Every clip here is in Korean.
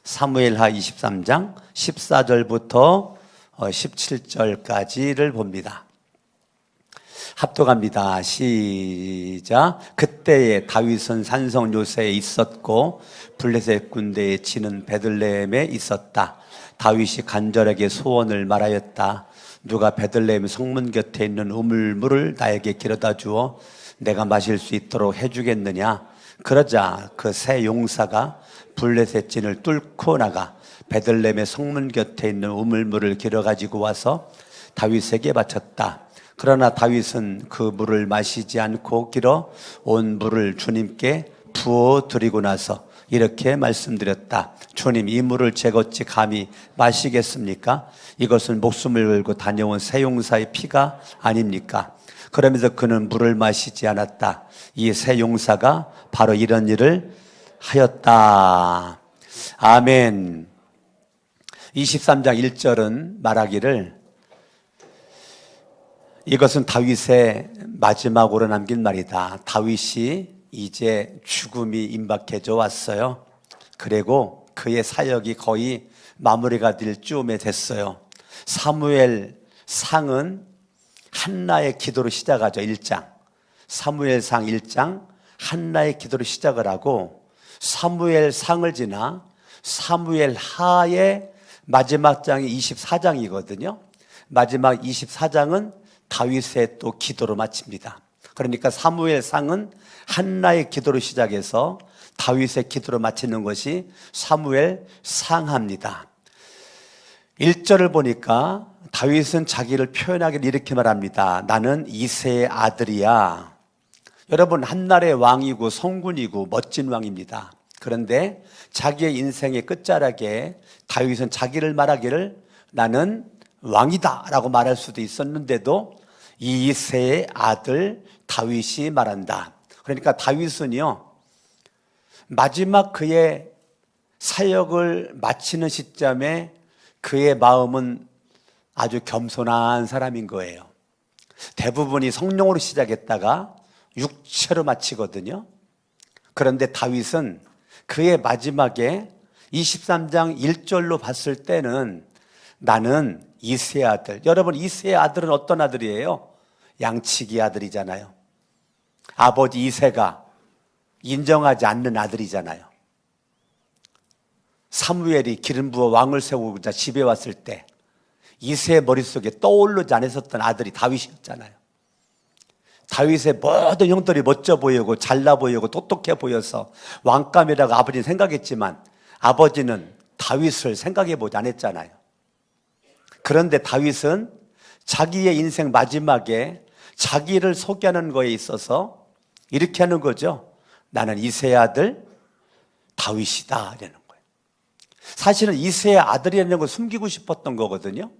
사무엘하 23장 14절부터 17절까지를 봅니다. 합독합니다. 시작. 그때에 다윗은 산성 요새에 있었고 블레셋 군대에 치는 베들레헴에 있었다. 다윗이 간절하게 소원을 말하였다. 누가 베들레헴 성문 곁에 있는 우물물을 나에게 길어다 주어 내가 마실 수 있도록 해주겠느냐. 그러자 그 세 용사가 블레셋 진을 뚫고 나가 베들레헴의 성문 곁에 있는 우물물을 길어 가지고 와서 다윗에게 바쳤다. 그러나 다윗은 그 물을 마시지 않고 길어 온 물을 주님께 부어 드리고 나서 이렇게 말씀드렸다. 주님, 이 물을 제가 어찌 감히 마시겠습니까? 이것은 목숨을 걸고 다녀온 세 용사의 피가 아닙니까? 그러면서 그는 물을 마시지 않았다. 이 세 용사가 바로 이런 일을 하였다. 아멘. 23장 1절은 말하기를 이것은 다윗의 마지막으로 남긴 말이다. 다윗이 이제 죽음이 임박해져 왔어요. 그리고 그의 사역이 거의 마무리가 될 쯤에 됐어요. 사무엘 상은 한나의 기도로 시작하죠. 1장. 사무엘상 1장 한나의 기도로 시작을 하고 사무엘 상을 지나 사무엘 하의 마지막 장이 24장이거든요. 마지막 24장은 다윗의 또 기도로 마칩니다. 그러니까 사무엘 상은 한나의 기도로 시작해서 다윗의 기도로 마치는 것이 사무엘 상합니다. 1절을 보니까 다윗은 자기를 표현하기를 이렇게 말합니다. 나는 이새의 아들이야. 여러분, 한나라의 왕이고 성군이고 멋진 왕입니다. 그런데 자기의 인생의 끝자락에 다윗은 자기를 말하기를 나는 왕이다 라고 말할 수도 있었는데도 이 이새의 아들 다윗이 말한다. 그러니까 다윗은요, 마지막 그의 사역을 마치는 시점에 그의 마음은 아주 겸손한 사람인 거예요. 대부분이 성령으로 시작했다가 육체로 마치거든요. 그런데 다윗은 그의 마지막에 23장 1절로 봤을 때는 나는 이새의 아들. 여러분, 이새의 아들은 어떤 아들이에요? 양치기 아들이잖아요. 아버지 이새가 인정하지 않는 아들이잖아요. 사무엘이 기름 부어 왕을 세우고자 집에 왔을 때 이새의 머릿속에 떠오르지 않았었던 아들이 다윗이었잖아요. 다윗의 모든 형들이 멋져 보이고 잘나 보이고 똑똑해 보여서 왕감이라고 아버지는 생각했지만 아버지는 다윗을 생각해 보지 않았잖아요. 그런데 다윗은 자기의 인생 마지막에 자기를 소개하는 거에 있어서 이렇게 하는 거죠. 나는 이새의 아들 다윗이다 이러는 거예요. 사실은 이새의 아들이라는 걸 숨기고 싶었던 거거든요.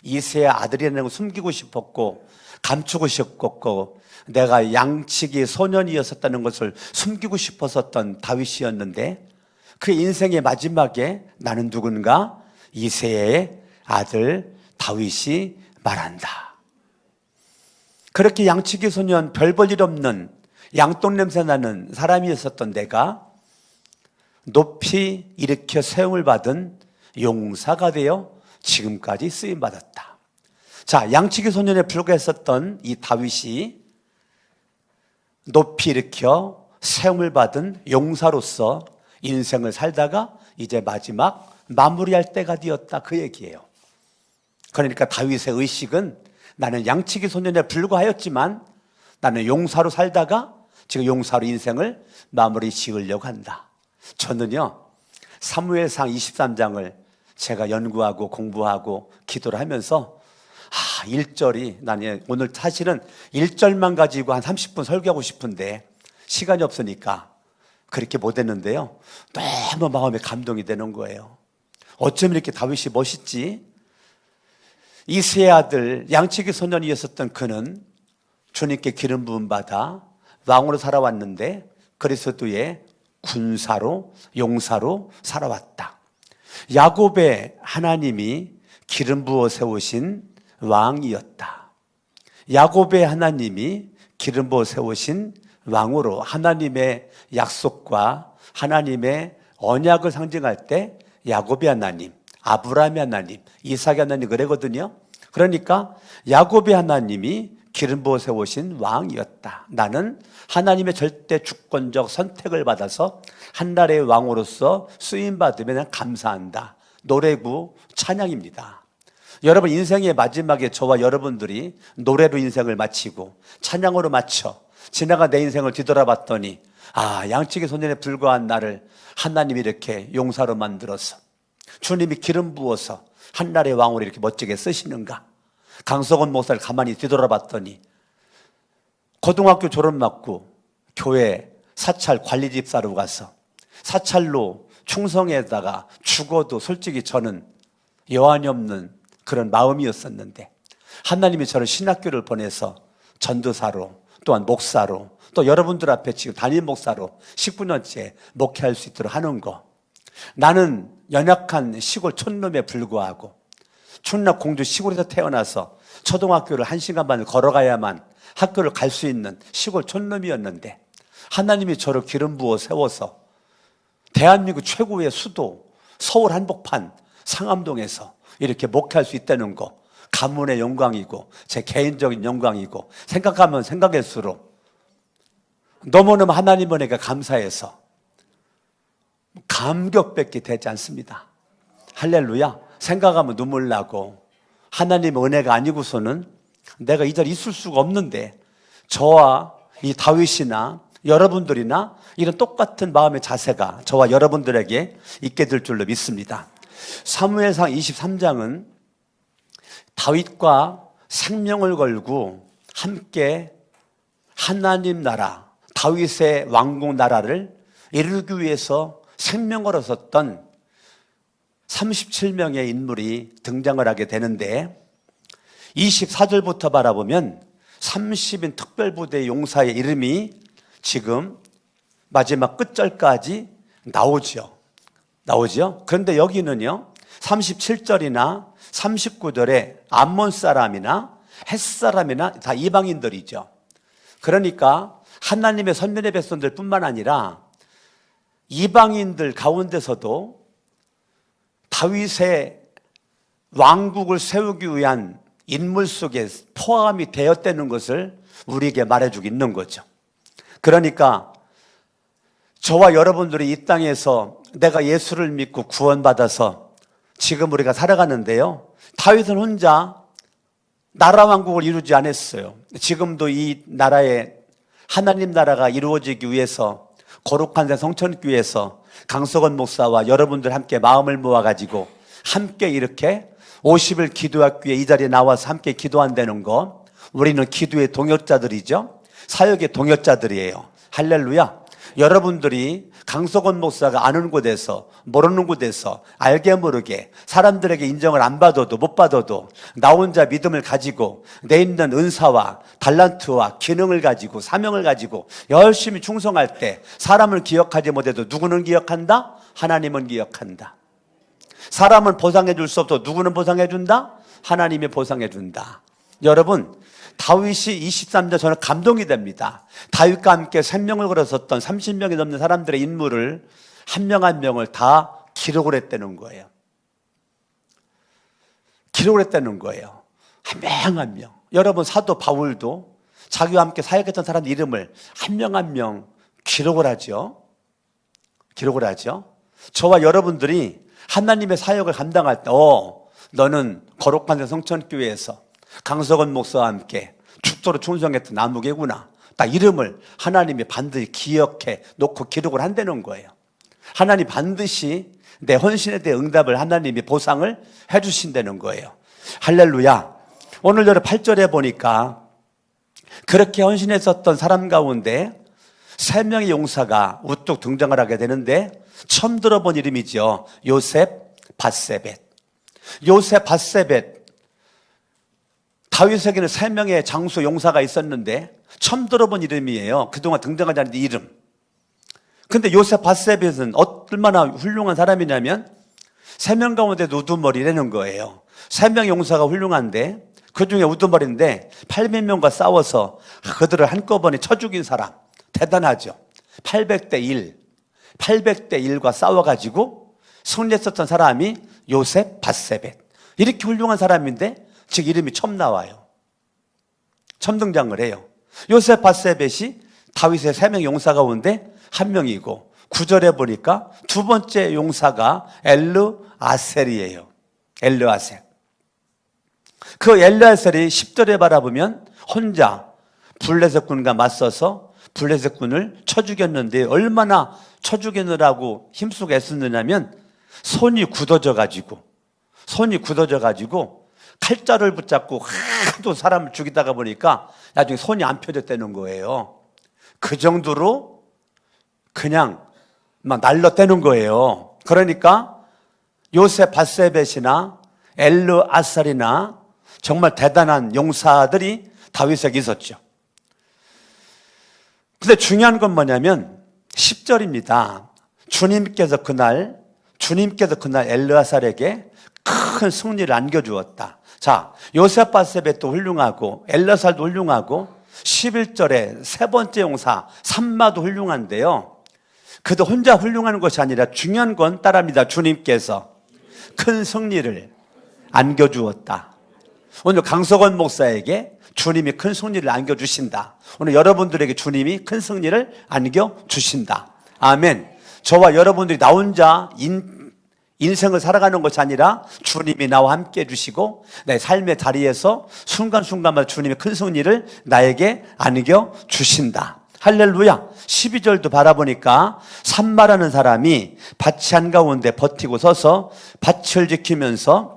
이새의 아들이라는 걸 숨기고 싶었고 감추고 싶었고 내가 양치기 소년이었었다는 것을 숨기고 싶었었던 다윗이었는데 그 인생의 마지막에 나는 누군가 이새의 아들 다윗이 말한다. 그렇게 양치기 소년 별 볼 일 없는 양똥 냄새 나는 사람이었었던 내가 높이 일으켜 세움을 받은 용사가 되어 지금까지 쓰임받았다. 자, 양치기 소년에 불과했었던 이 다윗이 높이 일으켜 세움을 받은 용사로서 인생을 살다가 이제 마지막 마무리할 때가 되었다, 그 얘기예요. 그러니까 다윗의 의식은 나는 양치기 소년에 불과하였지만 나는 용사로 살다가 지금 용사로 인생을 마무리 지으려고 한다. 저는요, 사무엘상 23장을 제가 연구하고 공부하고 기도를 하면서 1절이 나는 오늘 사실은 1절만 가지고 한 30분 설교하고 싶은데 시간이 없으니까 그렇게 못했는데요, 너무 마음에 감동이 되는 거예요. 어쩜 이렇게 다윗이 멋있지? 이새의 아들 양치기 소년이었었던 그는 주님께 기름 부음 받아 왕으로 살아왔는데 그리스도의 군사로 용사로 살아왔다. 야곱의 하나님이 기름 부어 세우신 왕이었다. 야곱의 하나님이 기름 부어 세우신 왕으로 하나님의 약속과 하나님의 언약을 상징할 때 야곱의 하나님, 아브라함의 하나님, 이삭의 하나님 그러거든요. 그러니까 야곱의 하나님이 기름 부어 세우신 왕이었다. 나는 하나님의 절대 주권적 선택을 받아서 한 나라의 왕으로서 쓰임받으면 감사한다. 노래구 찬양입니다. 여러분 인생의 마지막에 저와 여러분들이 노래로 인생을 마치고 찬양으로 마쳐 지나가 내 인생을 뒤돌아봤더니 양치기 소년에 불과한 나를 하나님이 이렇게 용사로 만들어서 주님이 기름 부어서 한 나라의 왕으로 이렇게 멋지게 쓰시는가. 강석원 목사를 가만히 뒤돌아봤더니 고등학교 졸업 맞고 교회 사찰 관리집사로 가서 사찰로 충성에다가 죽어도 솔직히 저는 여한이 없는 그런 마음이었었는데 하나님이 저를 신학교를 보내서 전도사로 또한 목사로 또 여러분들 앞에 지금 담임 목사로 19년째 목회할 수 있도록 하는 거. 나는 연약한 시골 촌놈에 불구하고 충남 공주 시골에서 태어나서 초등학교를 1시간 반을 걸어가야만 학교를 갈 수 있는 시골 촌놈이었는데 하나님이 저를 기름 부어 세워서 대한민국 최고의 수도 서울 한복판 상암동에서 이렇게 목회할 수 있다는 거 가문의 영광이고 제 개인적인 영광이고 생각하면 생각할수록 너무너무 하나님 은혜가 감사해서 감격밖에 되지 않습니다. 할렐루야. 생각하면 눈물 나고 하나님의 은혜가 아니고서는 내가 이 자리에 있을 수가 없는데 저와 이 다윗이나 여러분들이나 이런 똑같은 마음의 자세가 저와 여러분들에게 있게 될 줄로 믿습니다. 사무엘상 23장은 다윗과 생명을 걸고 함께 하나님 나라, 다윗의 왕국 나라를 이루기 위해서 생명을 얻었던 37명의 인물이 등장을 하게 되는데 24절부터 바라보면 30인 특별부대 용사의 이름이 지금 마지막 끝절까지 나오죠. 그런데 여기는요 37절이나 39절에 암몬 사람이나 헷 사람이나 다 이방인들이죠. 그러니까 하나님의 선민의 백성들 뿐만 아니라 이방인들 가운데서도 다윗의 왕국을 세우기 위한 인물 속에 포함이 되었다는 것을 우리에게 말해주고 있는 거죠. 그러니까 저와 여러분들이 이 땅에서 내가 예수를 믿고 구원받아서 지금 우리가 살아가는데요, 다윗은 혼자 나라 왕국을 이루지 않았어요. 지금도 이 나라에 하나님 나라가 이루어지기 위해서 거룩한 데 성천기 위해서 강석원 목사와 여러분들 함께 마음을 모아가지고 함께 이렇게 50일 기도학교에 이 자리에 나와서 함께 기도한다는 거, 우리는 기도의 동역자들이죠. 사역의 동역자들이에요. 할렐루야. 여러분들이 강석원 목사가 아는 곳에서 모르는 곳에서 알게 모르게 사람들에게 인정을 안 받아도 못 받아도 나 혼자 믿음을 가지고 내 있는 은사와 달란트와 기능을 가지고 사명을 가지고 열심히 충성할 때 사람을 기억하지 못해도 누구는 기억한다? 하나님은 기억한다. 사람은 보상해 줄 수 없어도 누구는 보상해 준다? 하나님이 보상해 준다. 여러분, 다윗이 23절 저는 감동이 됩니다. 다윗과 함께 생명을 걸었었던 30명이 넘는 사람들의 인물을 한 명 한 명을 다 기록을 했다는 거예요. 기록을 했다는 거예요. 한 명 한 명. 여러분, 사도 바울도 자기와 함께 사역했던 사람 이름을 한 명 한 명 기록을 하죠. 기록을 하죠. 저와 여러분들이 하나님의 사역을 감당할 때 너는 거룩한 데 성천교회에서 강석원 목사와 함께 축도로 충성했던 나무개구나. 딱 이름을 하나님이 반드시 기억해 놓고 기록을 한다는 거예요. 하나님 반드시 내 헌신에 대해 응답을 하나님이 보상을 해 주신다는 거예요. 할렐루야. 오늘 여러분 8절에 보니까 그렇게 헌신했었던 사람 가운데 3명의 용사가 우뚝 등장을 하게 되는데 처음 들어본 이름이죠. 요셉, 밧세벳. 요셉, 밧세벳. 다윗에게는 3명의 장수 용사가 있었는데 처음 들어본 이름이에요. 그동안 등장하지 않는 이름. 근데 요셉 밧세벳은 얼마나 훌륭한 사람이냐면 3명 가운데 우두머리라는 거예요. 3명의 용사가 훌륭한데 그중에 우두머리인데 800명과 싸워서 그들을 한꺼번에 쳐 죽인 사람. 대단하죠. 800대 1. 800대 1과 싸워가지고 승리했었던 사람이 요셉 밧세벳. 이렇게 훌륭한 사람인데 즉 이름이 처음 나와요. 처음 등장을 해요. 요셉 밧세벳이 다윗의 3명 용사 가운데 한 명이고 9절에 보니까 두 번째 용사가 엘르아셀이에요. 엘르아셀. 그 엘르아셀이 10절에 바라보면 혼자 블레셋 군과 맞서서 블레셋 군을 쳐 죽였는데 얼마나 쳐 죽이느라고 힘쓰고 애쓰느냐면 손이 굳어져 가지고 칼자를 붙잡고 하도 사람을 죽이다가 보니까 나중에 손이 안 펴졌다는 거예요. 그 정도로 그냥 막 날라대는 거예요. 그러니까 요셉 밧세벳이나 엘르아살이나 정말 대단한 용사들이 다윗에게 있었죠. 근데 중요한 건 뭐냐면 10절입니다. 주님께서 그날 엘르아살에게 큰 승리를 안겨주었다. 자, 요셉 밧세벳도 훌륭하고 엘르아살도 훌륭하고 11절에 세 번째 용사 삼마도 훌륭한데요. 그도 혼자 훌륭한 것이 아니라 중요한 건 따라합니다. 주님께서 큰 승리를 안겨주었다. 오늘 강석원 목사에게 주님이 큰 승리를 안겨주신다. 오늘 여러분들에게 주님이 큰 승리를 안겨주신다. 아멘. 저와 여러분들이 나 혼자 인생을 살아가는 것이 아니라 주님이 나와 함께 해주시고 내 삶의 자리에서 순간순간마다 주님의 큰 승리를 나에게 안겨주신다. 할렐루야. 12절도 바라보니까 산마라는 사람이 밭이 한가운데 버티고 서서 밭을 지키면서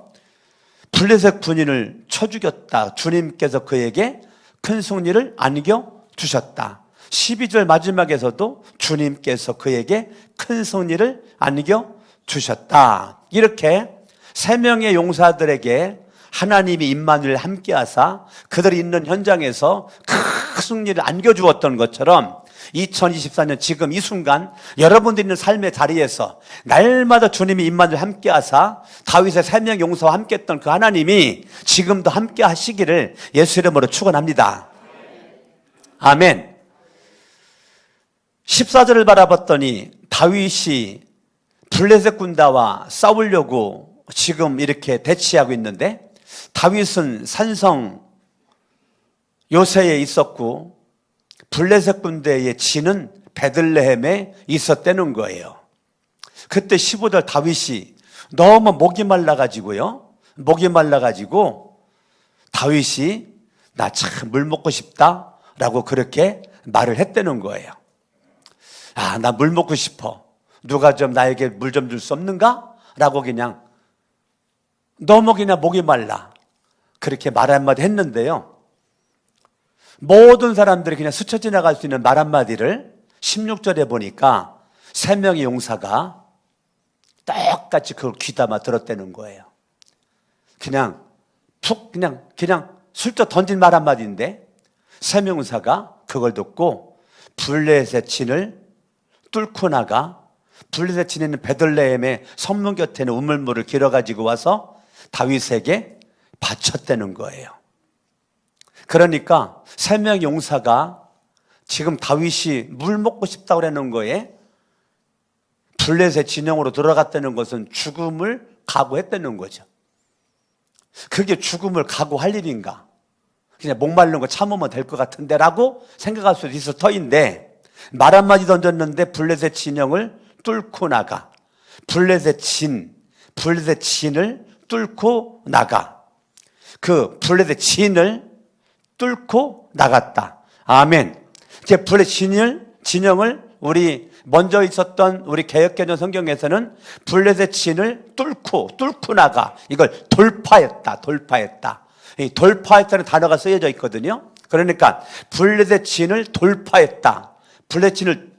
블레셋 군인을 쳐 죽였다. 주님께서 그에게 큰 승리를 안겨주셨다. 12절 마지막에서도 주님께서 그에게 큰 승리를 안겨주셨다. 이렇게 3명의 용사들에게 하나님이 임마누엘 함께하사 그들이 있는 현장에서 큰 승리를 안겨주었던 것처럼 2024년 지금 이 순간 여러분들이 있는 삶의 자리에서 날마다 주님이 임마누엘 함께하사 다윗의 3명 용사와 함께했던 그 하나님이 지금도 함께 하시기를 예수 이름으로 축원합니다. 아멘. 14절을 바라봤더니 다윗이 블레셋 군대와 싸우려고 지금 이렇게 대치하고 있는데 다윗은 산성 요새에 있었고 블레셋 군대의 진은 베들레헴에 있었다는 거예요. 그때 15절 다윗이 너무 목이 말라가지고요. 다윗이 나 참 물 먹고 싶다 라고 그렇게 말을 했다는 거예요. 아, 나 물 먹고 싶어. 누가 좀 나에게 물 좀 줄 수 없는가? 라고 그냥 너무 그냥 목이 말라. 그렇게 말 한마디 했는데요. 모든 사람들이 그냥 스쳐 지나갈 수 있는 말 한마디를 16절에 보니까 3명의 용사가 똑같이 그걸 귀담아 들었다는 거예요. 그냥 슬쩍 던진 말 한마디인데 3명 용사가 그걸 듣고 블레셋 진을 뚫고 나가 블레셋 진에 있는 베들레헴의 성문 곁에는 우물물을 길어가지고 와서 다윗에게 바쳤다는 거예요. 그러니까 3명 용사가 지금 다윗이 물 먹고 싶다고 그러는 거에 블레셋 진영으로 들어갔다는 것은 죽음을 각오했다는 거죠. 그게 죽음을 각오할 일인가? 그냥 목마른 거 참으면 될 것 같은데 라고 생각할 수도 있을 터인데 말 한마디 던졌는데 블레셋 진영을 뚫고 나가. 블레셋 진을 뚫고 나가. 그 블레셋 진을 뚫고 나갔다. 아멘. 이제 블레셋 진영을 우리 먼저 있었던 우리 개역개정 성경에서는 블레셋 진을 뚫고 나가. 이걸 돌파했다. 이 돌파했다는 단어가 쓰여져 있거든요. 그러니까 블레셋 진을 돌파했다. 블레셋 진을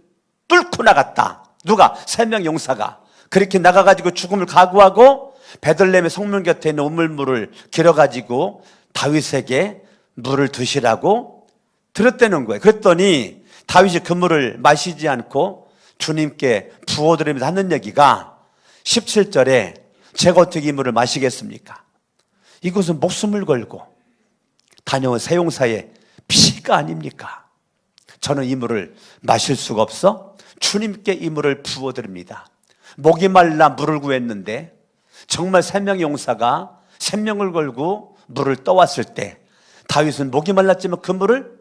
뚫고 나갔다. 누가? 3명 용사가. 그렇게 나가가지고 죽음을 각오하고 베들레헴의 성문 곁에 있는 우물물을 길어가지고 다윗에게 물을 드시라고 들었다는 거예요. 그랬더니 다윗이 그 물을 마시지 않고 주님께 부어드리면서 하는 얘기가 17절에 제가 어떻게 이 물을 마시겠습니까? 이것은 목숨을 걸고 다녀온 새 용사의 피가 아닙니까? 저는 이 물을 마실 수가 없어 주님께 이 물을 부어드립니다. 목이 말라 물을 구했는데 정말 세 명의 용사가 생명을 걸고 물을 떠왔을 때 다윗은 목이 말랐지만 그 물을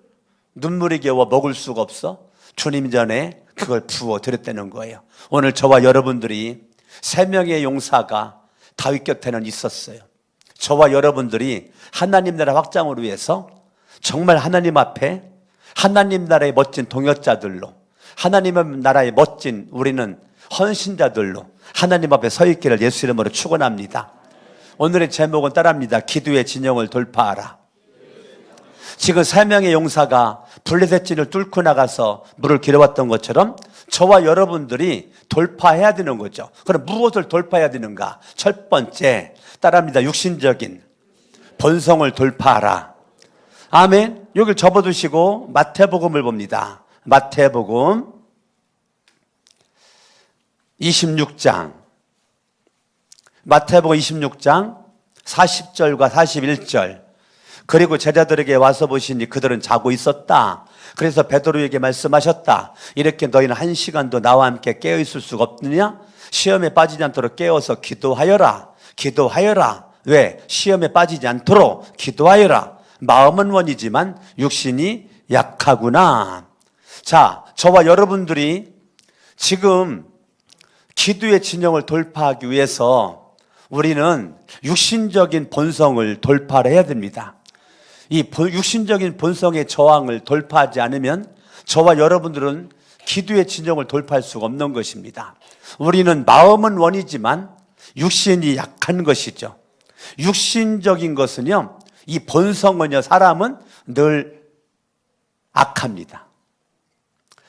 눈물이 겨워 먹을 수가 없어 주님 전에 그걸 부어 드렸다는 거예요. 오늘 저와 여러분들이 세 명의 용사가 다윗 곁에는 있었어요. 저와 여러분들이 하나님 나라 확장을 위해서 정말 하나님 앞에 하나님 나라의 멋진 동역자들로 하나님 나라의 멋진 우리는 헌신자들로 하나님 앞에 서 있기를 예수 이름으로 축원합니다. 오늘의 제목은 따라합니다. 기도의 진영을 돌파하라. 지금 세 명의 용사가 블레셋진을 뚫고 나가서 물을 길어왔던 것처럼 저와 여러분들이 돌파해야 되는 거죠. 그럼 무엇을 돌파해야 되는가? 첫 번째, 따라합니다. 육신적인 본성을 돌파하라. 아멘. 여기를 접어두시고 마태복음을 봅니다. 마태복음 26장, 마태복음 26장 40절과 41절. 그리고 제자들에게 와서 보시니 그들은 자고 있었다. 그래서 베드로에게 말씀하셨다. 이렇게 너희는 한 시간도 나와 함께 깨어 있을 수가 없느냐? 시험에 빠지지 않도록 깨어서 기도하여라. 기도하여라. 왜? 시험에 빠지지 않도록 기도하여라. 마음은 원이지만 육신이 약하구나. 자, 저와 여러분들이 지금 기도의 진영을 돌파하기 위해서 우리는 육신적인 본성을 돌파를 해야 됩니다. 이 육신적인 본성의 저항을 돌파하지 않으면 저와 여러분들은 기도의 진영을 돌파할 수가 없는 것입니다. 우리는 마음은 원이지만 육신이 약한 것이죠. 육신적인 것은요, 이 본성은요, 사람은 늘 악합니다.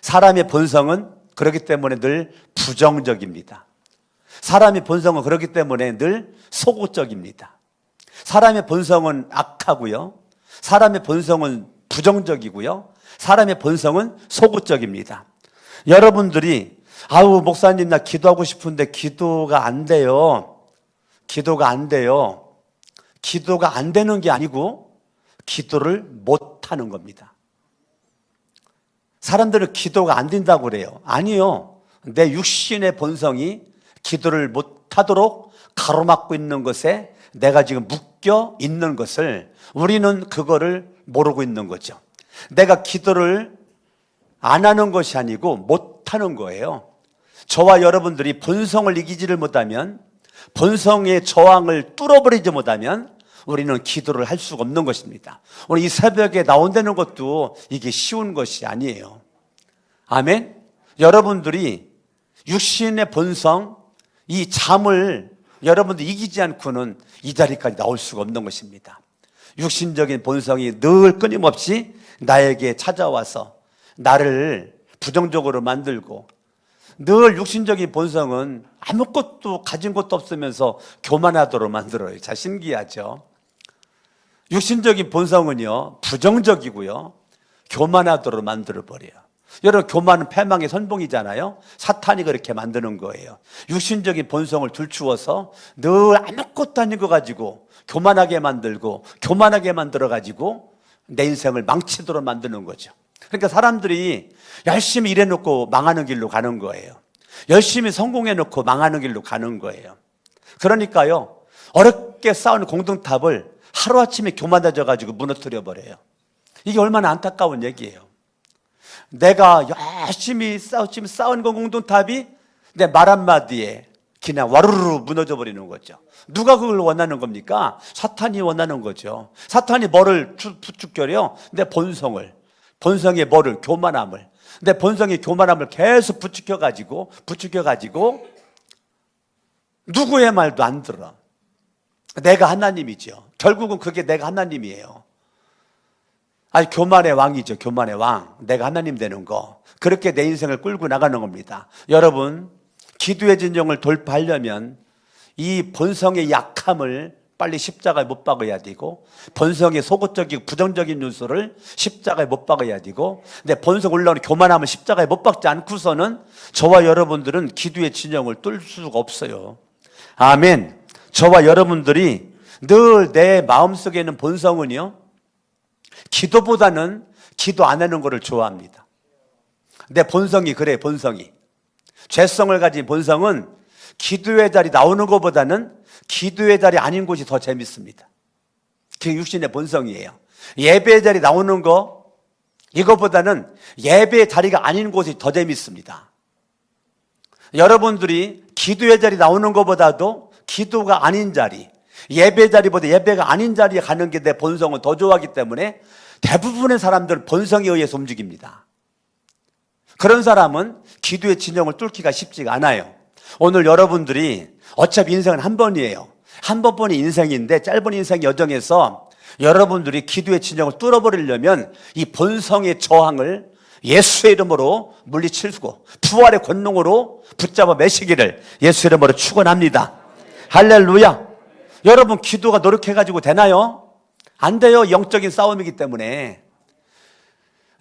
사람의 본성은 그렇기 때문에 늘 부정적입니다. 사람의 본성은 그렇기 때문에 늘 소극적입니다. 사람의 본성은 악하고요. 사람의 본성은 부정적이고요. 사람의 본성은 소극적입니다. 여러분들이 아우 목사님 나 기도하고 싶은데 기도가 안 돼요. 기도가 안 돼요. 기도가 안 되는 게 아니고 기도를 못 하는 겁니다. 사람들은 기도가 안 된다고 그래요. 아니요. 내 육신의 본성이 기도를 못 하도록 가로막고 있는 것에 내가 지금 묶여 있는 것을 우리는 그거를 모르고 있는 거죠. 내가 기도를 안 하는 것이 아니고 못 하는 거예요. 저와 여러분들이 본성을 이기지를 못하면, 본성의 저항을 뚫어버리지 못하면 우리는 기도를 할 수가 없는 것입니다. 오늘 이 새벽에 나온다는 것도 이게 쉬운 것이 아니에요. 아멘. 여러분들이 육신의 본성, 이 잠을 여러분들 이기지 않고는 이 자리까지 나올 수가 없는 것입니다. 육신적인 본성이 늘 끊임없이 나에게 찾아와서 나를 부정적으로 만들고, 늘 육신적인 본성은 아무것도 가진 것도 없으면서 교만하도록 만들어요. 자, 신기하죠? 육신적인 본성은요, 부정적이고요, 교만하도록 만들어버려요. 여러분, 교만은 패망의 선봉이잖아요. 사탄이 그렇게 만드는 거예요. 육신적인 본성을 들추어서 늘 아무것도 아닌 거 가지고 교만하게 만들고, 교만하게 만들어가지고 내 인생을 망치도록 만드는 거죠. 그러니까 사람들이 열심히 일해놓고 망하는 길로 가는 거예요. 열심히 성공해놓고 망하는 길로 가는 거예요. 그러니까요, 어렵게 쌓은 공동탑을 하루아침에 교만해져가지고 무너뜨려버려요. 이게 얼마나 안타까운 얘기예요. 내가 열심히 쌓은 공동탑이 내 말 한마디에 그냥 와르르 무너져 버리는 거죠. 누가 그걸 원하는 겁니까? 사탄이 원하는 거죠. 사탄이 뭐를 부추겨요? 내 본성을, 본성의 뭐를? 교만함을. 내 본성의 교만함을 계속 부추겨가지고 누구의 말도 안 들어. 내가 하나님이죠. 결국은 그게 내가 하나님이에요. 아니, 교만의 왕이죠. 교만의 왕. 내가 하나님 되는 거. 그렇게 내 인생을 끌고 나가는 겁니다. 여러분, 기도의 진정을 돌파하려면 이 본성의 약함을 빨리 십자가에 못 박아야 되고, 본성의 소극적이고 부정적인 요소를 십자가에 못 박아야 되고, 내 본성 올라오는 교만함을 십자가에 못 박지 않고서는 저와 여러분들은 기도의 진영을 뚫을 수가 없어요. 아멘. 저와 여러분들이 늘 내 마음속에 있는 본성은요, 기도보다는 기도 안 하는 것을 좋아합니다. 내 본성이 그래, 본성이. 죄성을 가진 본성은 기도의 자리 나오는 것보다는 기도의 자리 아닌 곳이 더 재밌습니다. 그게 육신의 본성이에요. 예배의 자리 나오는 거, 이것보다는 예배의 자리가 아닌 곳이 더 재밌습니다. 여러분들이 기도의 자리 나오는 것보다도 기도가 아닌 자리, 예배 자리보다 예배가 아닌 자리에 가는 게 내 본성은 더 좋아하기 때문에 대부분의 사람들은 본성에 의해서 움직입니다. 그런 사람은 기도의 진영을 뚫기가 쉽지가 않아요. 오늘 여러분들이 어차피 인생은 한 번이에요. 한 번뿐인 인생인데 짧은 인생 여정에서 여러분들이 기도의 진영을 뚫어버리려면 이 본성의 저항을 예수의 이름으로 물리치고 부활의 권능으로 붙잡아 매시기를 예수의 이름으로 축원합니다. 할렐루야. 여러분 기도가 노력해가지고 되나요? 안 돼요. 영적인 싸움이기 때문에.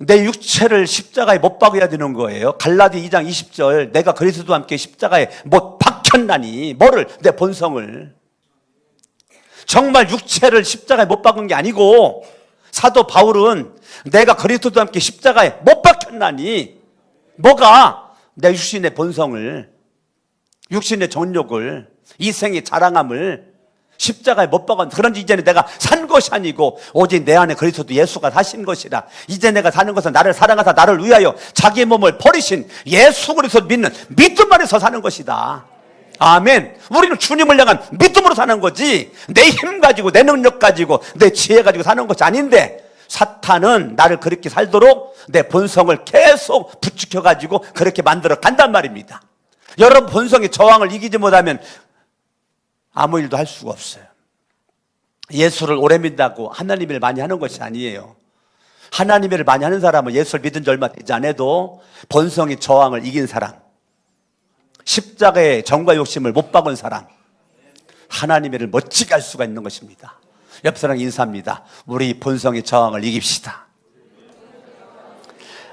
내 육체를 십자가에 못 박아야 되는 거예요. 갈라디 2장 20절 내가 그리스도와 함께 십자가에 못 박혔나니 뭐를? 내 본성을. 정말 육체를 십자가에 못 박은 게 아니고 사도 바울은 내가 그리스도와 함께 십자가에 못 박혔나니 뭐가? 내 육신의 본성을, 육신의 정욕을, 이생의 자랑함을 십자가에 못 박았는데, 그런지 이제는 내가 산 것이 아니고 오직 내 안에 그리스도 예수가 사신 것이라. 이제 내가 사는 것은 나를 사랑하사 나를 위하여 자기 몸을 버리신 예수 그리스도 믿는 믿음 안에서 사는 것이다. 아멘. 우리는 주님을 향한 믿음으로 사는 거지 내 힘 가지고 내 능력 가지고 내 지혜 가지고 사는 것이 아닌데, 사탄은 나를 그렇게 살도록 내 본성을 계속 부추겨 가지고 그렇게 만들어 간단 말입니다. 여러분 본성의 저항을 이기지 못하면 아무 일도 할 수가 없어요. 예수를 오래 믿다고 하나님 일 많이 하는 것이 아니에요. 하나님 일을 많이 하는 사람은 예수를 믿은 지 얼마 되지 않아도 본성의 저항을 이긴 사람, 십자가의 정과 욕심을 못 박은 사람, 하나님 일을 멋지게 할 수가 있는 것입니다. 옆 사람 인사합니다. 우리 본성의 저항을 이깁시다.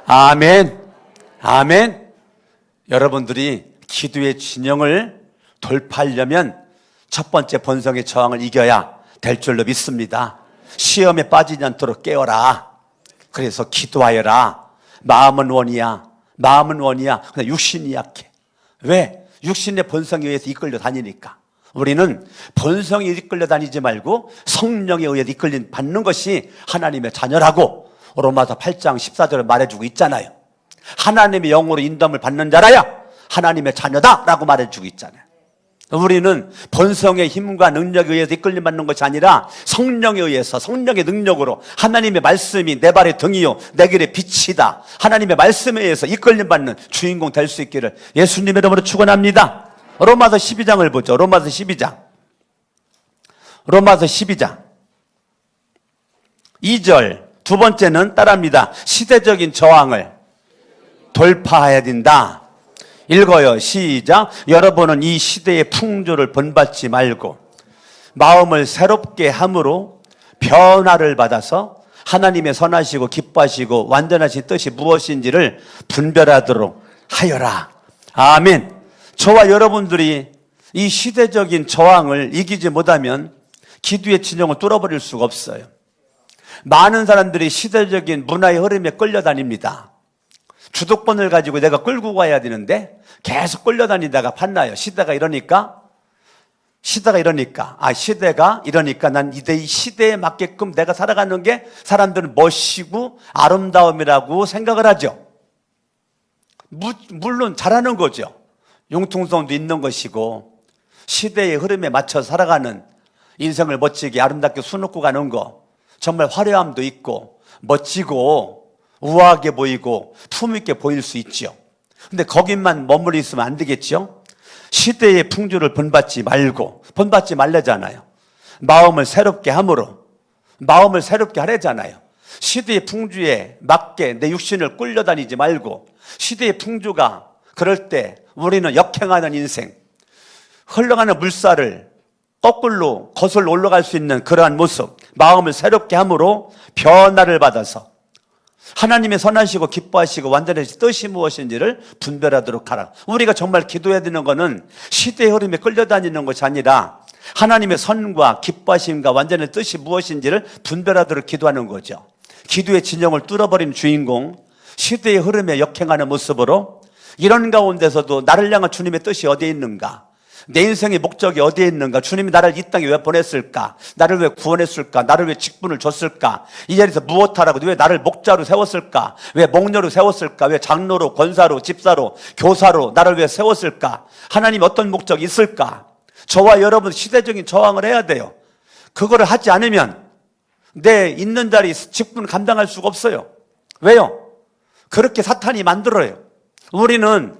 아멘. 아멘. 여러분들이 기도의 진영을 돌파하려면 첫 번째 본성의 저항을 이겨야 될 줄로 믿습니다. 시험에 빠지지 않도록 깨어라. 그래서 기도하여라. 마음은 원이야. 마음은 원이야. 근데 육신이 약해. 왜? 육신의 본성에 의해서 이끌려 다니니까. 우리는 본성에 이끌려 다니지 말고 성령에 의해서 이끌림 받는 것이 하나님의 자녀라고 로마서 8장 14절에 말해주고 있잖아요. 하나님의 영으로 인도함을 받는 자라야 하나님의 자녀다라고 말해주고 있잖아요. 우리는 본성의 힘과 능력에 의해서 이끌림 받는 것이 아니라 성령에 의해서, 성령의 능력으로 하나님의 말씀이 내 발의 등이요 내 길의 빛이다, 하나님의 말씀에 의해서 이끌림 받는 주인공 될 수 있기를 예수님의 이름으로 축원합니다. 로마서 12장을 보죠. 로마서 12장 2절 두 번째는 따라합니다. 시대적인 저항을 돌파해야 된다. 읽어요. 시작. 여러분은 이 시대의 풍조를 본받지 말고 마음을 새롭게 함으로 변화를 받아서 하나님의 선하시고 기뻐하시고 완전하신 뜻이 무엇인지를 분별하도록 하여라. 아멘. 저와 여러분들이 이 시대적인 저항을 이기지 못하면 기도의 진영을 뚫어버릴 수가 없어요. 많은 사람들이 시대적인 문화의 흐름에 끌려다닙니다. 주도권을 가지고 내가 끌고 가야 되는데 계속 끌려다니다가 판나요. 시대가 이러니까 난 이 시대에 맞게끔 내가 살아가는 게 사람들은 멋지고 아름다움이라고 생각을 하죠. 물론 잘하는 거죠. 융통성도 있는 것이고 시대의 흐름에 맞춰 살아가는, 인생을 멋지게 아름답게 수놓고 가는 거 정말 화려함도 있고 멋지고 우아하게 보이고 품있게 보일 수 있죠. 근데 거기만 머물러 있으면 안 되겠죠. 시대의 풍조를 본받지 말래잖아요. 마음을 새롭게 함으로, 마음을 새롭게 하래잖아요. 시대의 풍조에 맞게 내 육신을 끌려다니지 말고, 시대의 풍조가 그럴 때 우리는 역행하는 인생, 흘러가는 물살을 거꾸로 거슬러 올라갈 수 있는 그러한 모습, 마음을 새롭게 함으로 변화를 받아서 하나님의 선하시고 기뻐하시고 완전하신 뜻이 무엇인지를 분별하도록 하라. 우리가 정말 기도해야 되는 것은 시대의 흐름에 끌려다니는 것이 아니라 하나님의 선과 기뻐하심과 완전한 뜻이 무엇인지를 분별하도록 기도하는 거죠. 기도의 진영을 뚫어버린 주인공, 시대의 흐름에 역행하는 모습으로 이런 가운데서도 나를 향한 주님의 뜻이 어디에 있는가, 내 인생의 목적이 어디에 있는가? 주님이 나를 이 땅에 왜 보냈을까? 나를 왜 구원했을까? 나를 왜 직분을 줬을까? 이 자리에서 무엇하라고? 왜 나를 목자로 세웠을까? 왜 목녀로 세웠을까? 왜 장로로, 권사로, 집사로, 교사로 나를 왜 세웠을까? 하나님 어떤 목적이 있을까? 저와 여러분 시대적인 저항을 해야 돼요. 그거를 하지 않으면 내 있는 자리 직분 감당할 수가 없어요. 왜요? 그렇게 사탄이 만들어요. 우리는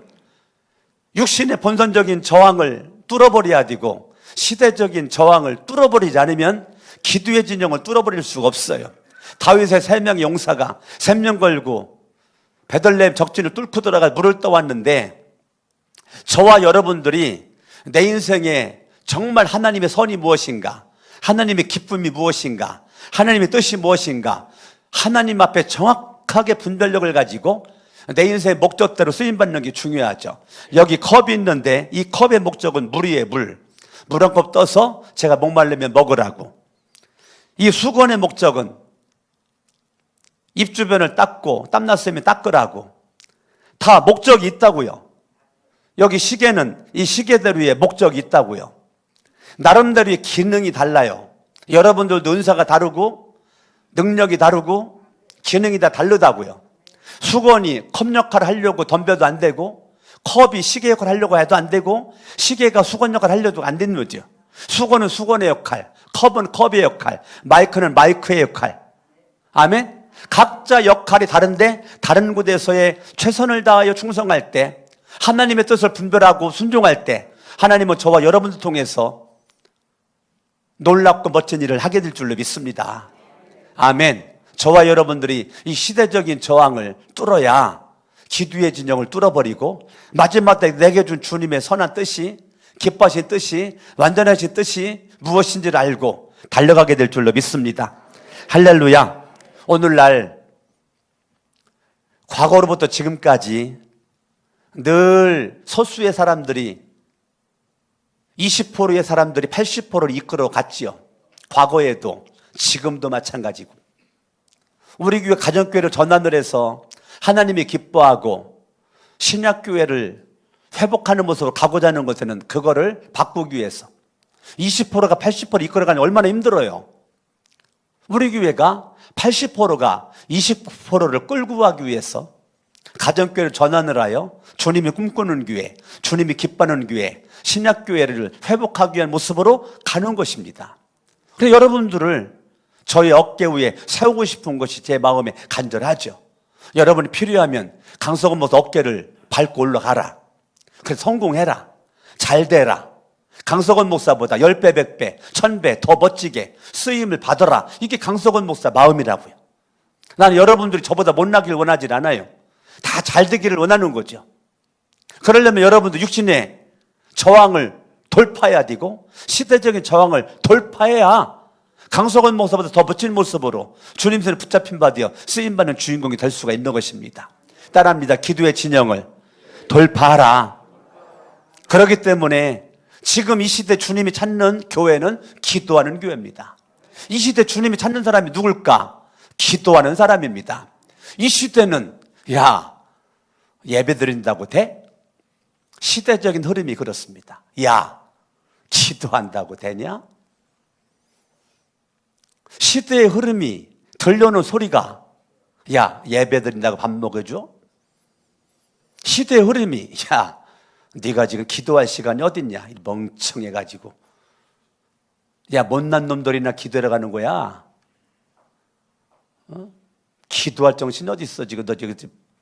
육신의 본선적인 저항을 뚫어버려야 되고 시대적인 저항을 뚫어버리지 않으면 기도의 진영을 뚫어버릴 수가 없어요. 다윗의 3명의 용사가 샘령 걸고 베들레헴 적진을 뚫고 들어가 물을 떠왔는데 저와 여러분들이 내 인생에 정말 하나님의 선이 무엇인가? 하나님의 기쁨이 무엇인가? 하나님의 뜻이 무엇인가? 하나님 앞에 정확하게 분별력을 가지고 내 인생의 목적대로 쓰임받는 게 중요하죠. 여기 컵이 있는데 이 컵의 목적은 물이에요. 물 한 컵 떠서 제가 목마르면 먹으라고. 이 수건의 목적은 입 주변을 닦고 땀났으면 닦으라고. 다 목적이 있다고요. 여기 시계는 이 시계대로의 목적이 있다고요. 나름대로의 기능이 달라요. 여러분들도 은사가 다르고 능력이 다르고 기능이 다 다르다고요. 수건이 컵 역할을 하려고 덤벼도 안 되고 컵이 시계 역할을 하려고 해도 안 되고 시계가 수건 역할을 하려도 안 되는 거죠. 수건은 수건의 역할, 컵은 컵의 역할, 마이크는 마이크의 역할. 아멘? 각자 역할이 다른데 다른 곳에서의 최선을 다하여 충성할 때 하나님의 뜻을 분별하고 순종할 때 하나님은 저와 여러분들 통해서 놀랍고 멋진 일을 하게 될 줄로 믿습니다. 아멘. 저와 여러분들이 이 시대적인 저항을 뚫어야 기도의 진영을 뚫어버리고 마지막에 내게 준 주님의 선한 뜻이 기뻐하신 뜻이 완전하신 뜻이 무엇인지를 알고 달려가게 될 줄로 믿습니다. 할렐루야. 오늘날 과거로부터 지금까지 늘 소수의 사람들이 20%의 사람들이 80%를 이끌어 갔지요. 과거에도 지금도 마찬가지고. 우리 교회 가정교회를 전환을 해서 하나님이 기뻐하고 신약교회를 회복하는 모습으로 가고자 하는 것에는 그거를 바꾸기 위해서 20%가 80% 이끌어가니 얼마나 힘들어요. 우리 교회가 80%가 20%를 끌고 가기 위해서 가정교회를 전환을 하여 주님이 꿈꾸는 교회, 주님이 기뻐하는 교회, 신약교회를 회복하기 위한 모습으로 가는 것입니다. 그래서 여러분들을 저희 어깨 위에 세우고 싶은 것이 제 마음에 간절하죠. 여러분이 필요하면 강석원 목사 어깨를 밟고 올라가라. 그래서 성공해라. 잘 되라. 강석원 목사보다 10배, 100배, 1000배 더 멋지게 쓰임을 받아라. 이게 강석원 목사 마음이라고요. 나는 여러분들이 저보다 못나길 원하지 않아요. 다 잘 되기를 원하는 거죠. 그러려면 여러분도 육신의 저항을 돌파해야 되고 시대적인 저항을 돌파해야 강석원 목사보다 더 멋진 모습으로 주님 손에 붙잡힌 바 되어 쓰임받는 주인공이 될 수가 있는 것입니다. 따라합니다. 기도의 진영을 돌파하라. 그렇기 때문에 지금 이 시대 주님이 찾는 교회는 기도하는 교회입니다. 이 시대 주님이 찾는 사람이 누굴까? 기도하는 사람입니다. 이 시대는 예배 드린다고 돼? 시대적인 흐름이 그렇습니다. 기도한다고 되냐? 시대의 흐름이 들려오는 소리가 예배 드린다고 밥 먹여줘? 시대의 흐름이 네가 지금 기도할 시간이 어딨냐? 멍청해가지고 못난 놈들이나 기도하러 가는 거야. 기도할 정신이 어디 있어? 지금 너 지금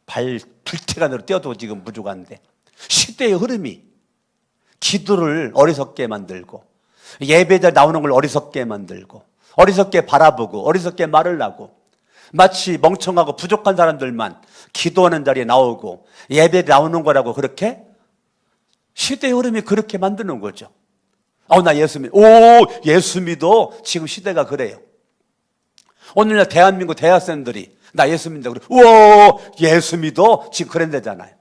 발 불태간으로 뛰어도 지금 부족한데. 시대의 흐름이 기도를 어리석게 만들고 예배자 나오는 걸 어리석게 만들고 어리석게 바라보고 어리석게 말을 하고 마치 멍청하고 부족한 사람들만 기도하는 자리에 나오고 예배에 나오는 거라고 그렇게 시대의 흐름이 그렇게 만드는 거죠. 나 예수 믿어. 예수 믿어. 지금 시대가 그래요. 오늘날 대한민국 대학생들이 나 예수 믿는다 그래. 예수 믿어. 지금 그런다잖아요.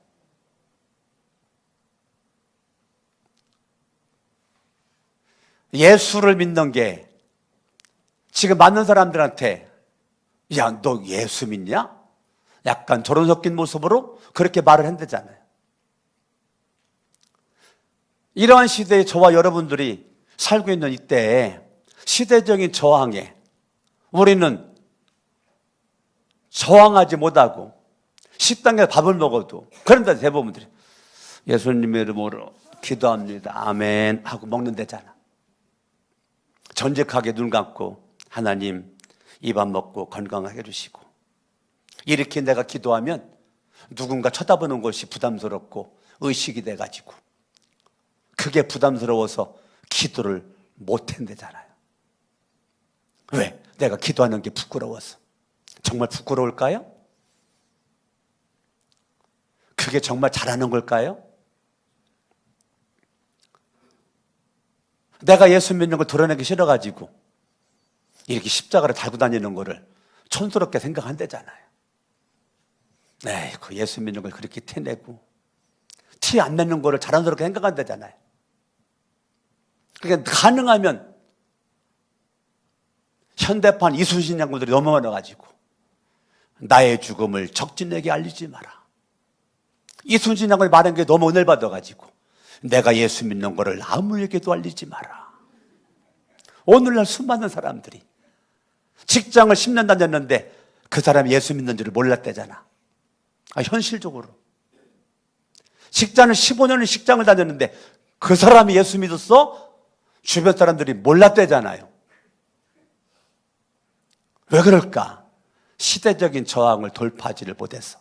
예수를 믿는 게 지금 많은 사람들한테 너 예수 믿냐? 약간 저런 섞인 모습으로 그렇게 말을 한다잖아요. 이러한 시대에 저와 여러분들이 살고 있는 이때에 시대적인 저항에 우리는 저항하지 못하고 식당에서 밥을 먹어도, 그런데 대부분들이 예수님의 이름으로 기도합니다, 아멘 하고 먹는 데잖아. 전직하게 눈 감고 하나님 이 밥 먹고 건강하게 해주시고, 이렇게 내가 기도하면 누군가 쳐다보는 것이 부담스럽고 의식이 돼가지고 그게 부담스러워서 기도를 못한대잖아요. 왜? 내가 기도하는 게 부끄러워서. 정말 부끄러울까요? 그게 정말 잘하는 걸까요? 내가 예수 믿는 걸 드러내기 싫어가지고 이렇게 십자가를 달고 다니는 거를 촌스럽게 생각한대잖아요. 그 예수 믿는 걸 그렇게 티내고 티 안 내는 거를 자랑스럽게 생각한대잖아요. 그러니까 가능하면 현대판 이순신 장군들이 너무 많아가지고 나의 죽음을 적진에게 알리지 마라. 이순신 장군이 말한 게 너무 은혜를 받아가지고 내가 예수 믿는 거를 아무에게도 알리지 마라. 오늘날 수많은 사람들이 직장을 10년 다녔는데 그 사람이 예수 믿는 줄을 몰랐대잖아. 현실적으로 직장을 15년을 직장을 다녔는데 그 사람이 예수 믿었어? 주변 사람들이 몰랐대잖아요. 왜 그럴까? 시대적인 저항을 돌파하지를 못해서.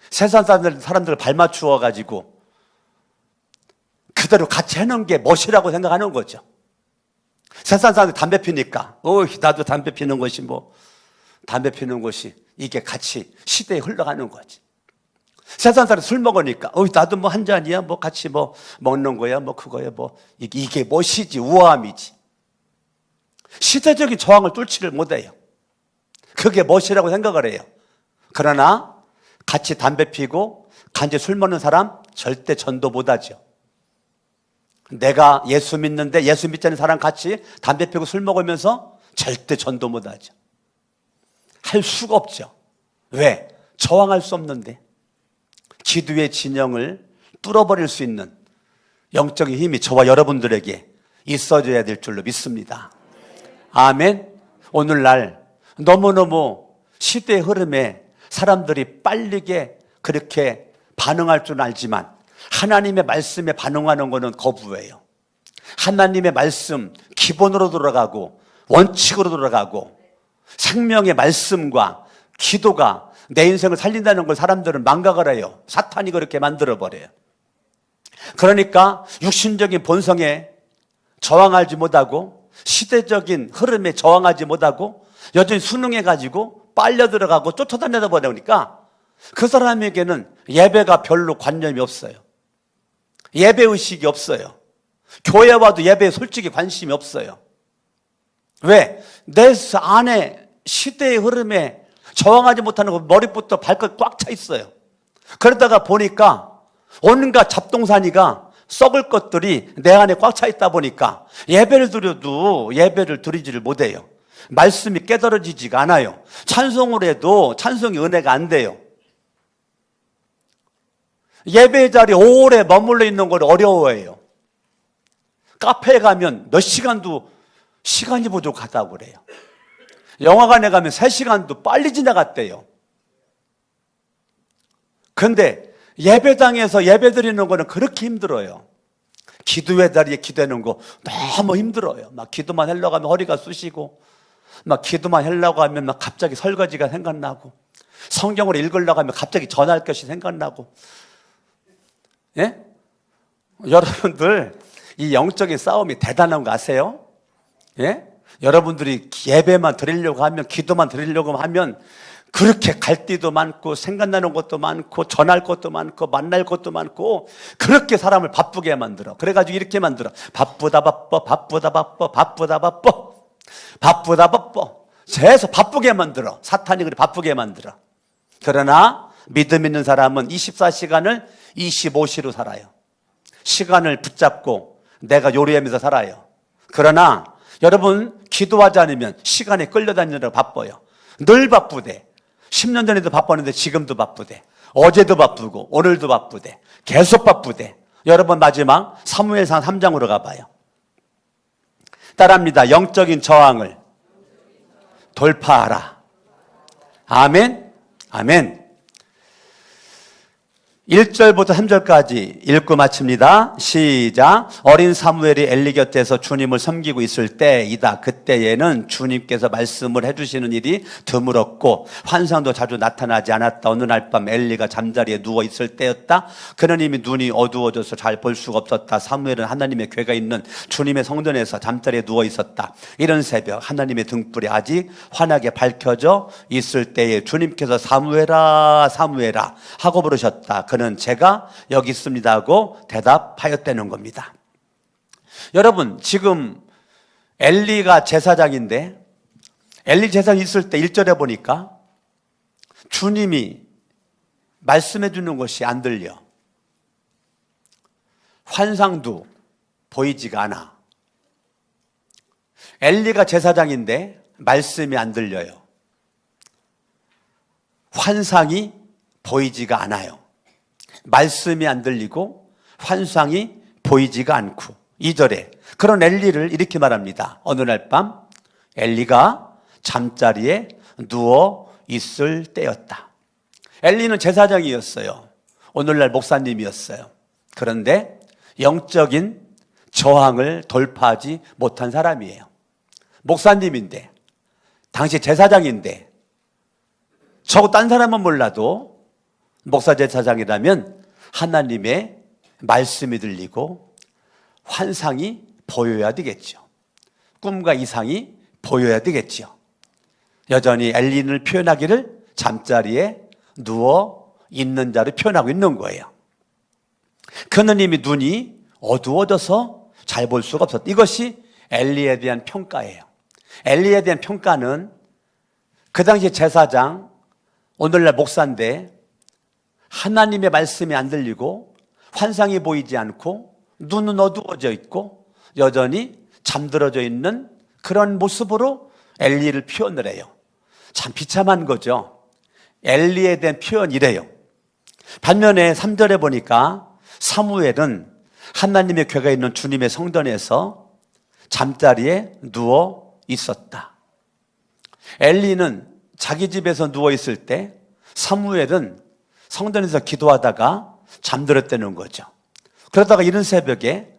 세상 사람들 발 맞추어 가지고 그대로 같이 해놓은 게 멋이라고 생각하는 거죠. 세상 사람들 담배 피니까 나도 담배 피는 것이 담배 피는 것이 이게 같이 시대에 흘러가는 거지. 세상 사람 술 먹으니까 나도 한 잔이야, 같이 먹는 거야, 그거야, 이게 멋이지, 우아함이지. 시대적인 저항을 뚫지를 못해요. 그게 멋이라고 생각을 해요. 그러나 같이 담배 피고 같이 술 먹는 사람 절대 전도 못하죠. 내가 예수 믿는데 예수 믿지 않는 사람 같이 담배 피고 술 먹으면서 절대 전도 못하죠. 할 수가 없죠. 왜? 저항할 수 없는데. 기도의 진영을 뚫어버릴 수 있는 영적인 힘이 저와 여러분들에게 있어져야 될 줄로 믿습니다. 아멘. 오늘날 너무너무 시대의 흐름에 사람들이 빠르게 그렇게 반응할 줄 알지만 하나님의 말씀에 반응하는 것은 거부예요. 하나님의 말씀 기본으로 돌아가고 원칙으로 돌아가고 생명의 말씀과 기도가 내 인생을 살린다는 걸 사람들은 망각을 해요. 사탄이 그렇게 만들어버려요. 그러니까 육신적인 본성에 저항하지 못하고 시대적인 흐름에 저항하지 못하고 여전히 순응해가지고 빨려 들어가고 쫓아다니다 보니까 그 사람에게는 예배가 별로 관념이 없어요. 예배의식이 없어요. 교회 와도 예배에 솔직히 관심이 없어요. 왜? 내 안에 시대의 흐름에 저항하지 못하는 거 머리부터 발끝 꽉 차 있어요. 그러다가 보니까 온갖 잡동사니가 썩을 것들이 내 안에 꽉 차 있다 보니까 예배를 드려도 예배를 드리지를 못해요. 말씀이 깨달아지지가 않아요. 찬송을 해도 찬송이 은혜가 안 돼요. 예배 자리에 오래 머물러 있는 걸 어려워해요. 카페에 가면 몇 시간도 시간이 부족하다고 그래요. 영화관에 가면 3시간도 빨리 지나갔대요. 그런데 예배당에서 예배 드리는 거는 그렇게 힘들어요. 기도의 자리에 기도하는 거 너무 힘들어요. 막 기도만 하려고 하면 허리가 쑤시고 막 기도만 하려고 하면 막 갑자기 설거지가 생각나고 성경을 읽으려고 하면 갑자기 전할 것이 생각나고. 예? 여러분들 이 영적인 싸움이 대단한 거 아세요? 예? 여러분들이 예배만 드리려고 하면 기도만 드리려고 하면 그렇게 갈 데도 많고 생각나는 것도 많고 전할 것도 많고 만날 것도 많고 그렇게 사람을 바쁘게 만들어. 그래가지고 이렇게 만들어. 바쁘다 바빠 바쁘다 바빠 바쁘다 바빠 바쁘다 바빠. 계속 바쁘게 만들어. 사탄이 그렇게 바쁘게 만들어. 그러나 믿음 있는 사람은 24시간을 25시로 살아요. 시간을 붙잡고 내가 요리하면서 살아요. 그러나 여러분 기도하지 않으면 시간에 끌려다니느라 바빠요. 늘 바쁘대. 10년 전에도 바빴는데 지금도 바쁘대. 어제도 바쁘고 오늘도 바쁘대. 계속 바쁘대. 여러분 마지막 사무엘상 3장으로 가봐요. 따라합니다. 영적인 저항을 돌파하라. 아멘. 아멘. 1절부터 3절까지 읽고 마칩니다. 시작. 어린 사무엘이 엘리 곁에서 주님을 섬기고 있을 때이다. 그때에는 주님께서 말씀을 해주시는 일이 드물었고 환상도 자주 나타나지 않았다. 어느 날 밤 엘리가 잠자리에 누워 있을 때였다. 그는 이미 눈이 어두워져서 잘 볼 수가 없었다. 사무엘은 하나님의 궤가 있는 주님의 성전에서 잠자리에 누워 있었다. 이른 새벽 하나님의 등불이 아직 환하게 밝혀져 있을 때에 주님께서 사무엘아 사무엘아 하고 부르셨다. 그는 제가 여기 있습니다 하고 대답하였다는 겁니다. 여러분, 지금 엘리가 제사장인데 엘리 제사장이 있을 때 1절에 보니까 주님이 말씀해 주는 것이 안 들려. 환상도 보이지가 않아. 엘리가 제사장인데 말씀이 안 들려요. 환상이 보이지가 않아요. 말씀이 안 들리고 환상이 보이지가 않고 2절에 그런 엘리를 이렇게 말합니다. 어느 날 밤 엘리가 잠자리에 누워 있을 때였다. 엘리는 제사장이었어요. 오늘날 목사님이었어요. 그런데 영적인 저항을 돌파하지 못한 사람이에요. 목사님인데 당시 제사장인데 저거 딴 사람은 몰라도 목사 제사장이라면 하나님의 말씀이 들리고 환상이 보여야 되겠죠. 꿈과 이상이 보여야 되겠죠. 여전히 엘리를 표현하기를 잠자리에 누워 있는 자로 표현하고 있는 거예요. 그는 이미 눈이 어두워져서 잘 볼 수가 없었다. 이것이 엘리에 대한 평가예요. 엘리에 대한 평가는 그 당시 제사장, 오늘날 목사인데 하나님의 말씀이 안 들리고 환상이 보이지 않고 눈은 어두워져 있고 여전히 잠들어져 있는 그런 모습으로 엘리를 표현을 해요. 참 비참한 거죠. 엘리에 대한 표현이래요. 반면에 3절에 보니까 사무엘은 하나님의 궤가 있는 주님의 성전에서 잠자리에 누워 있었다. 엘리는 자기 집에서 누워 있을 때 사무엘은 성전에서 기도하다가 잠들었다는 거죠. 그러다가 이른 새벽에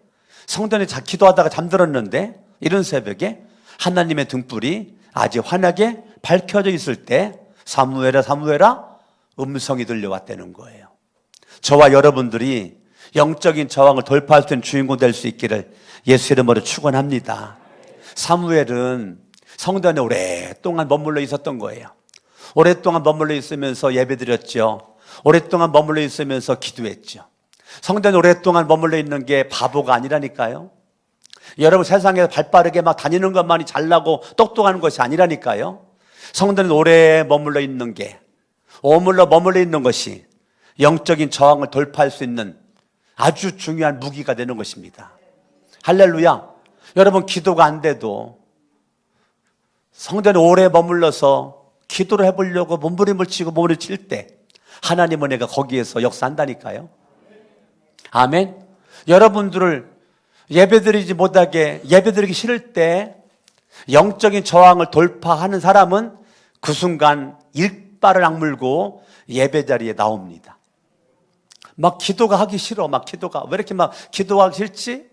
성전에 기도하다가 잠들었는데 이른 새벽에 하나님의 등불이 아직 환하게 밝혀져 있을 때 사무엘아 사무엘아 음성이 들려왔다는 거예요. 저와 여러분들이 영적인 저항을 돌파할 수 있는 주인공 될 수 있기를 예수 이름으로 축원합니다. 사무엘은 성전에 오랫동안 머물러 있었던 거예요. 오랫동안 머물러 있으면서 예배드렸죠. 오랫동안 머물러 있으면서 기도했죠. 성전에 오랫동안 머물러 있는 게 바보가 아니라니까요. 여러분 세상에서 발빠르게 막 다니는 것만이 잘나고 똑똑한 것이 아니라니까요. 성전에 오래 머물러 있는 게 머물러 있는 것이 영적인 저항을 돌파할 수 있는 아주 중요한 무기가 되는 것입니다. 할렐루야. 여러분 기도가 안 돼도 성전에 오래 머물러서 기도를 해보려고 몸부림을 치고 몸을 칠 때 하나님은 내가 거기에서 역사한다니까요. 아멘. 여러분들을 예배드리지 못하게 예배드리기 싫을 때 영적인 저항을 돌파하는 사람은 그 순간 일발을 악물고 예배 자리에 나옵니다. 막 기도가 하기 싫어. 막 기도가 왜 이렇게 막 기도하기 싫지?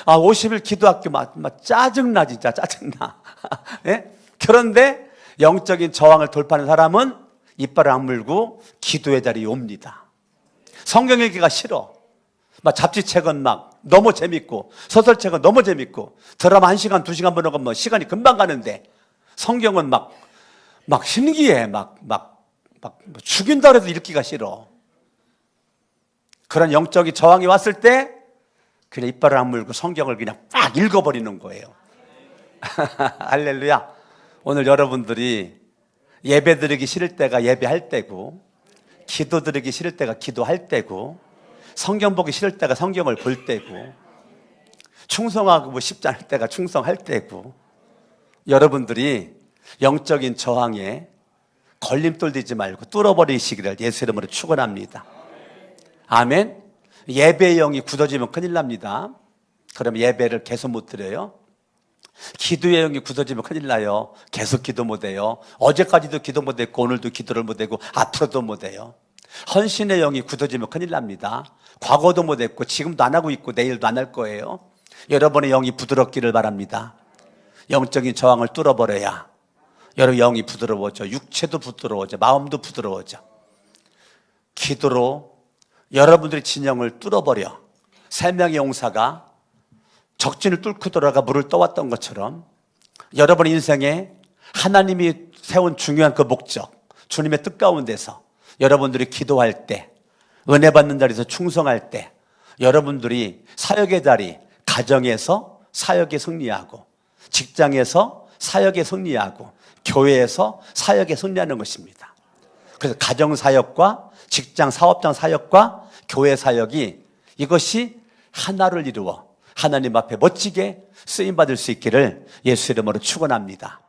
50일 기도학교 막 짜증나 진짜 짜증나. 예? 그런데 영적인 저항을 돌파하는 사람은 이빨을 악물고 기도의 자리에 옵니다. 성경 읽기가 싫어. 막 잡지책은 막 너무 재밌고 소설책은 너무 재밌고 드라마 1시간 2시간 보는 건 뭐 시간이 금방 가는데 성경은 막 신기해. 막 죽인다 해도 읽기가 싫어. 그런 영적인 저항이 왔을 때 그냥 이빨을 악물고 성경을 그냥 빡 읽어버리는 거예요. 할렐루야. 오늘 여러분들이 예배 드리기 싫을 때가 예배할 때고 기도 드리기 싫을 때가 기도할 때고 성경 보기 싫을 때가 성경을 볼 때고 충성하고 싶지 않을 때가 충성할 때고 여러분들이 영적인 저항에 걸림돌 되지 말고 뚫어버리시기를 예수 이름으로 축원합니다. 아멘. 예배의 영이 굳어지면 큰일 납니다. 그러면 예배를 계속 못 드려요. 기도의 영이 굳어지면 큰일 나요. 계속 기도 못 해요. 어제까지도 기도 못 했고 오늘도 기도를 못 하고 앞으로도 못 해요. 헌신의 영이 굳어지면 큰일 납니다. 과거도 못 했고 지금도 안 하고 있고 내일도 안 할 거예요. 여러분의 영이 부드럽기를 바랍니다. 영적인 저항을 뚫어버려야 여러분 영이 부드러워져. 육체도 부드러워져. 마음도 부드러워져. 기도로 여러분들의 진영을 뚫어버려. 세 명의 용사가 적진을 뚫고 돌아가 물을 떠왔던 것처럼 여러분의 인생에 하나님이 세운 중요한 그 목적, 주님의 뜻 가운데서 여러분들이 기도할 때, 은혜 받는 자리에서 충성할 때 여러분들이 사역의 자리, 가정에서 사역에 승리하고 직장에서 사역에 승리하고 교회에서 사역에 승리하는 것입니다. 그래서 가정 사역과 직장 사업장 사역과 교회 사역이 이것이 하나를 이루어 하나님 앞에 멋지게 쓰임받을 수 있기를 예수 이름으로 축원합니다.